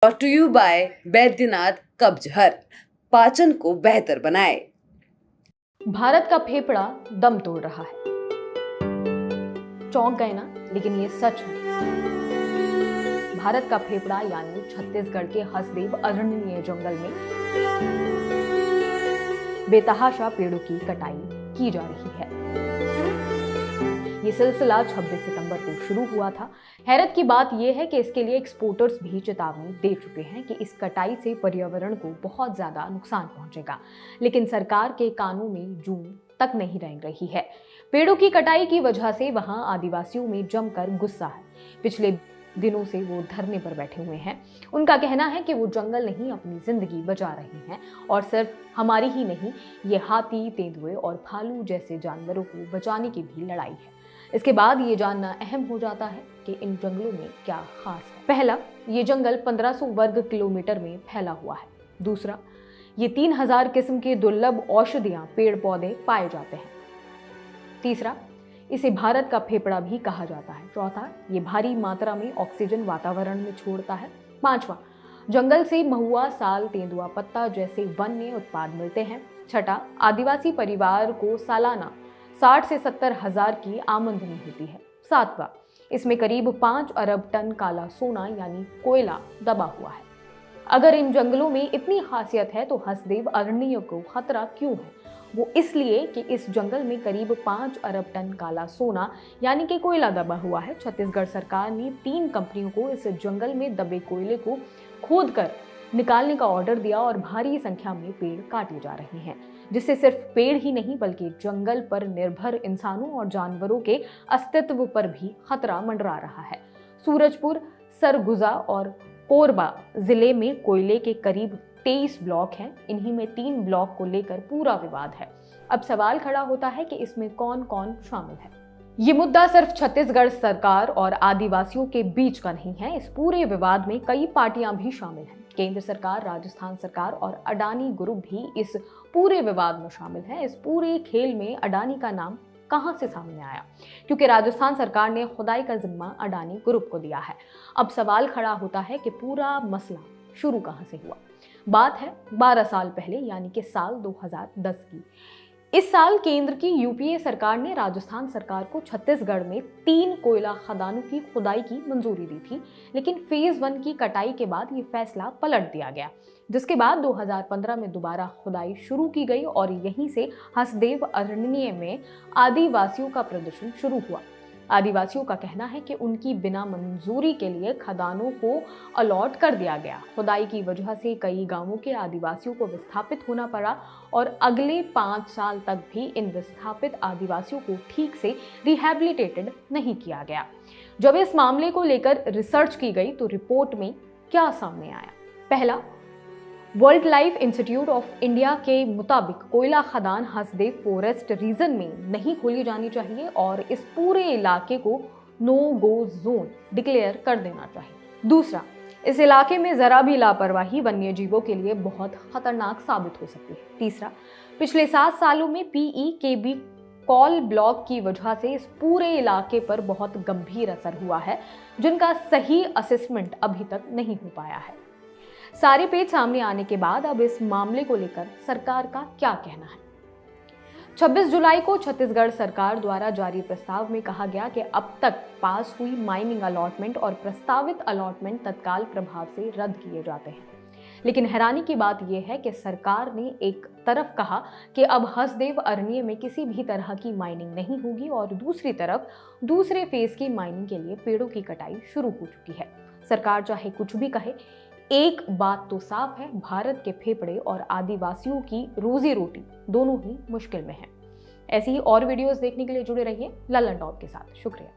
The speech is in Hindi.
brought to you by Baidyanath कब्जहर, पाचन को बेहतर बनाए। भारत का फेफड़ा दम तोड़ रहा है। चौंक गए ना? लेकिन ये सच है। भारत का फेफड़ा यानी छत्तीसगढ़ के हसदेव अरण्य जंगल में बेतहाशा पेड़ों की कटाई की जा रही है। ये सिलसिला 26 सितंबर को शुरू हुआ था। हैरत की बात यह है कि इसके लिए एक्सपोर्टर्स भी चेतावनी दे चुके हैं कि इस कटाई से पर्यावरण को बहुत ज्यादा नुकसान पहुंचेगा, लेकिन सरकार के कानों में जूं तक नहीं रेंग रही है। पेड़ों की कटाई की वजह से वहां आदिवासियों में जमकर गुस्सा है। पिछले दिनों से वो धरने पर बैठे हुए हैं। उनका कहना है कि वो जंगल नहीं, अपनी जिंदगी बचा रहे हैं, और सिर्फ हमारी ही नहीं, ये हाथी, तेंदुए और भालू जैसे जानवरों को बचाने की भी लड़ाई है। इसके बाद ये जानना अहम हो जाता है कि इन जंगलों में क्या खास है। पहला, ये जंगल 1500 वर्ग किलोमीटर में फैला हुआ है। दूसरा, ये 3000 किस्म के दुर्लभ औषधियां, पेड़ पौधे पाए जाते हैं। तीसरा, इसे भारत का फेफड़ा भी कहा जाता है। चौथा, ये भारी मात्रा में ऑक्सीजन वातावरण में छोड़ता है। पांचवा, जंगल से महुआ, साल, तेंदुआ पत्ता जैसे वन्य उत्पाद मिलते हैं। छठा, आदिवासी परिवार को सालाना 60 से 70 हजार की आमदनी होती है। सातवां, इसमें करीब 5 अरब टन काला सोना यानी कोयला दबा हुआ है। अगर इन जंगलों में इतनी खासियत है तो हसदेव अरण्य को खतरा क्यों है? वो इसलिए कि इस जंगल में करीब 5 अरब टन काला सोना यानी कि कोयला दबा हुआ है। छत्तीसगढ़ सरकार ने 3 कंपनियों को इस जंगल में दबे कोयले को खोदकर निकालने का ऑर्डर दिया और भारी संख्या में पेड़ काटे जा रहे हैं, जिससे सिर्फ पेड़ ही नहीं बल्कि जंगल पर निर्भर इंसानों और जानवरों के अस्तित्व पर भी खतरा मंडरा रहा है। सूरजपुर, सरगुजा और कोरबा जिले में कोयले के करीब 23 ब्लॉक हैं। इन्हीं में 3 ब्लॉक को लेकर पूरा विवाद है। अब सवाल खड़ा होता है कि इसमें कौन कौन शामिल है। ये मुद्दा सिर्फ छत्तीसगढ़ सरकार और आदिवासियों के बीच का नहीं है। इस पूरे विवाद में कई पार्टियां भी शामिल हैं। केंद्र सरकार, राजस्थान सरकार और अडानी ग्रुप भी इस पूरे विवाद में शामिल है। इस पूरे खेल में अडानी का नाम कहां से सामने आया? क्योंकि राजस्थान सरकार ने खुदाई का जिम्मा अडानी ग्रुप को दिया है। अब सवाल खड़ा होता है कि पूरा मसला शुरू कहां से हुआ। बात है 12 साल पहले यानी कि साल 2010 की। इस साल केंद्र की यूपीए सरकार ने राजस्थान सरकार को छत्तीसगढ़ में 3 कोयला खदानों की खुदाई की मंजूरी दी थी, लेकिन फेज 1 की कटाई के बाद ये फैसला पलट दिया गया, जिसके बाद 2015 में दोबारा खुदाई शुरू की गई और यहीं से हसदेव अरण्य में आदिवासियों का प्रदर्शन शुरू हुआ। आदिवासियों का कहना है कि उनकी बिना मंजूरी के लिए खदानों को अलॉट कर दिया गया। खुदाई की वजह से कई गांवों के आदिवासियों को विस्थापित होना पड़ा और अगले 5 साल तक भी इन विस्थापित आदिवासियों को ठीक से रिहैबिलिटेटेड नहीं किया गया। जब इस मामले को लेकर रिसर्च की गई तो रिपोर्ट में क्या सामने आया? पहला, world life institute of India के मुताबिक कोयला खदान हसदेव फॉरेस्ट रीजन में नहीं खोली जानी चाहिए और इस पूरे इलाके को नो गो जोन डिक्लेयर कर देना चाहिए। दूसरा, इस इलाके में जरा भी लापरवाही वन्य जीवों के लिए बहुत खतरनाक साबित हो सकती है। तीसरा, पिछले 7 सालों में PEKB कॉल ब्लॉक की वजह से इस पूरे इलाके पर बहुत गंभीर असर हुआ है, जिनका सही असेसमेंट अभी तक नहीं हो पाया है। सारे पेज सामने आने के बाद अब इस मामले को लेकर सरकार का क्या कहना है? 26 जुलाई को छत्तीसगढ़ सरकार द्वारा जारी प्रस्ताव में कहा गया कि अब तक पास हुई माइनिंग अलॉटमेंट और प्रस्तावित अलॉटमेंट तत्काल प्रभाव से रद्द किए जाते हैं। लेकिन हैरानी की बात यह है कि सरकार ने एक तरफ कहा कि अब हसदेव अरण्य में किसी भी तरह की माइनिंग नहीं होगी और दूसरी तरफ दूसरे फेज की माइनिंग के लिए पेड़ों की कटाई शुरू हो चुकी है। सरकार चाहे कुछ भी कहे, एक बात तो साफ है, भारत के फेफड़े और आदिवासियों की रोजी रोटी दोनों ही मुश्किल में है। ऐसी ही और वीडियोस देखने के लिए जुड़े रहिए लल्लन टॉप के साथ। शुक्रिया।